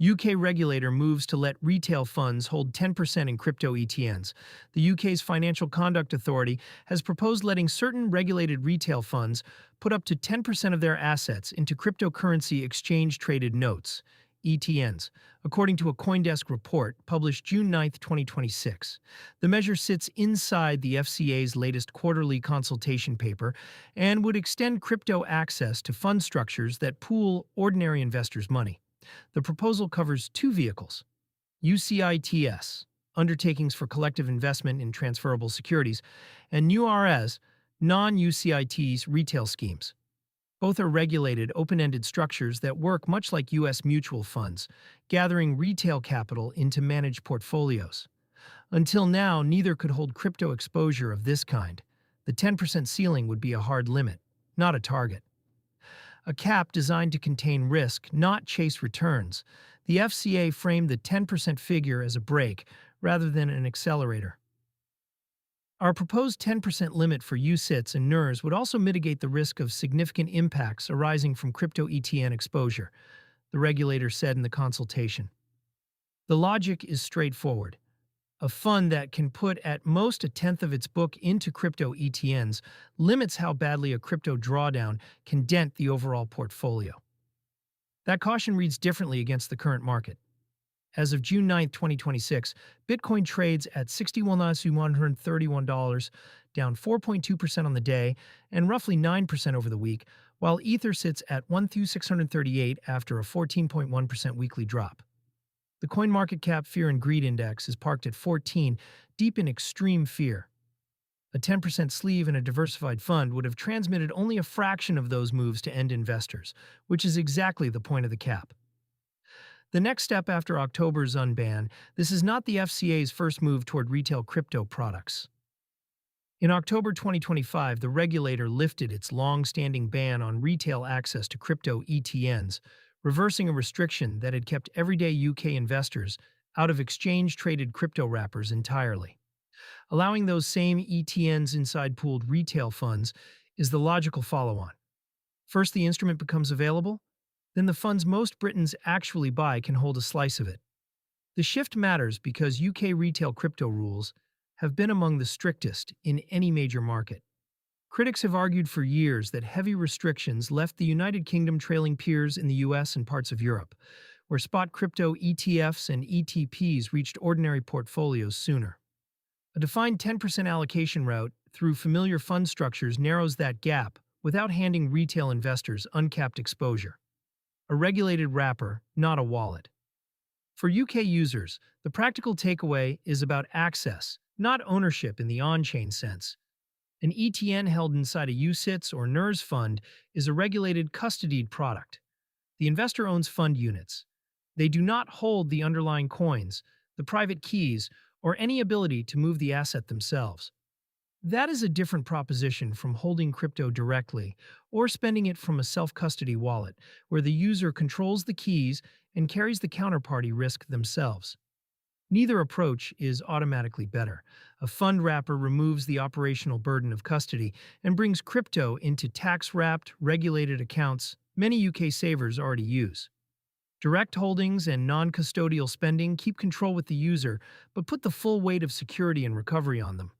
UK regulator moves to let retail funds hold 10% in crypto ETNs. The UK's Financial Conduct Authority has proposed letting certain regulated retail funds put up to 10% of their assets into cryptocurrency exchange-traded notes, ETNs, according to a CoinDesk report published June 9, 2026. The measure sits inside the FCA's latest quarterly consultation paper and would extend crypto access to fund structures that pool ordinary investors' money. The proposal covers two vehicles: UCITS, Undertakings for Collective Investment in Transferable Securities, and NURS, non-UCITS retail schemes. Both are regulated, open-ended structures that work much like U.S. mutual funds, gathering retail capital into managed portfolios. Until now, neither could hold crypto exposure of this kind. The 10% ceiling would be a hard limit, not a target. A cap designed to contain risk, not chase returns. The FCA framed the 10% figure as a brake rather than an accelerator. Our proposed 10% limit for UCITS and NURS would also mitigate the risk of significant impacts arising from crypto ETN exposure, the regulator said in the consultation. The logic is straightforward. A fund that can put at most a tenth of its book into crypto ETNs limits how badly a crypto drawdown can dent the overall portfolio. That caution reads differently against the current market. As of June 9, 2026, Bitcoin trades at $61,131, down 4.2% on the day and roughly 9% over the week, while Ether sits at $1,638 after a 14.1% weekly drop. The CoinMarketCap Fear and Greed Index is parked at 14, deep in extreme fear. A 10% sleeve in a diversified fund would have transmitted only a fraction of those moves to end investors, which is exactly the point of the cap. The next step after October's unban, this is not the FCA's first move toward retail crypto products. In October 2025, the regulator lifted its long-standing ban on retail access to crypto ETNs, reversing a restriction that had kept everyday UK investors out of exchange-traded crypto wrappers entirely. Allowing those same ETNs inside pooled retail funds is the logical follow-on. First, the instrument becomes available, then the funds most Britons actually buy can hold a slice of it. The shift matters because UK retail crypto rules have been among the strictest in any major market. Critics have argued for years that heavy restrictions left the United Kingdom trailing peers in the US and parts of Europe, where spot crypto ETFs and ETPs reached ordinary portfolios sooner. A defined 10% allocation route through familiar fund structures narrows that gap without handing retail investors uncapped exposure. A regulated wrapper, not a wallet. For UK users, the practical takeaway is about access, not ownership in the on-chain sense. An ETN held inside a UCITS or NURS fund is a regulated custodied product. The investor owns fund units. They do not hold the underlying coins, the private keys, or any ability to move the asset themselves. That is a different proposition from holding crypto directly or spending it from a self-custody wallet, where the user controls the keys and carries the counterparty risk themselves. Neither approach is automatically better. A fund wrapper removes the operational burden of custody and brings crypto into tax-wrapped, regulated accounts many UK savers already use. Direct holdings and non-custodial spending keep control with the user, but put the full weight of security and recovery on them.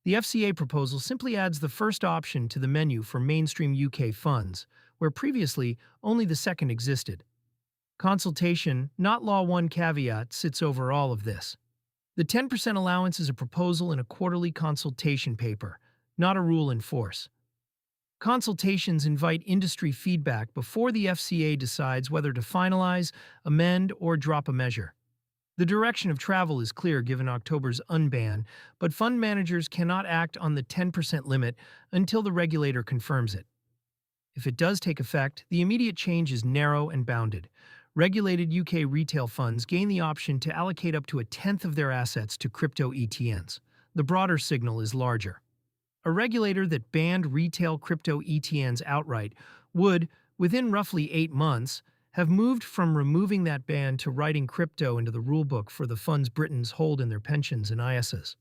The FCA proposal simply adds the first option to the menu for mainstream UK funds, where previously only the second existed. Consultation, not law one caveat, sits over all of this. The 10% allowance is a proposal in a quarterly consultation paper, not a rule in force. Consultations invite industry feedback before the FCA decides whether to finalize, amend, or drop a measure. The direction of travel is clear given October's unban, but fund managers cannot act on the 10% limit until the regulator confirms it. If it does take effect, the immediate change is narrow and bounded. Regulated UK retail funds gain the option to allocate up to a tenth of their assets to crypto ETNs. The broader signal is larger. A regulator that banned retail crypto ETNs outright would, within roughly 8 months, have moved from removing that ban to writing crypto into the rulebook for the funds Britons hold in their pensions and ISAs.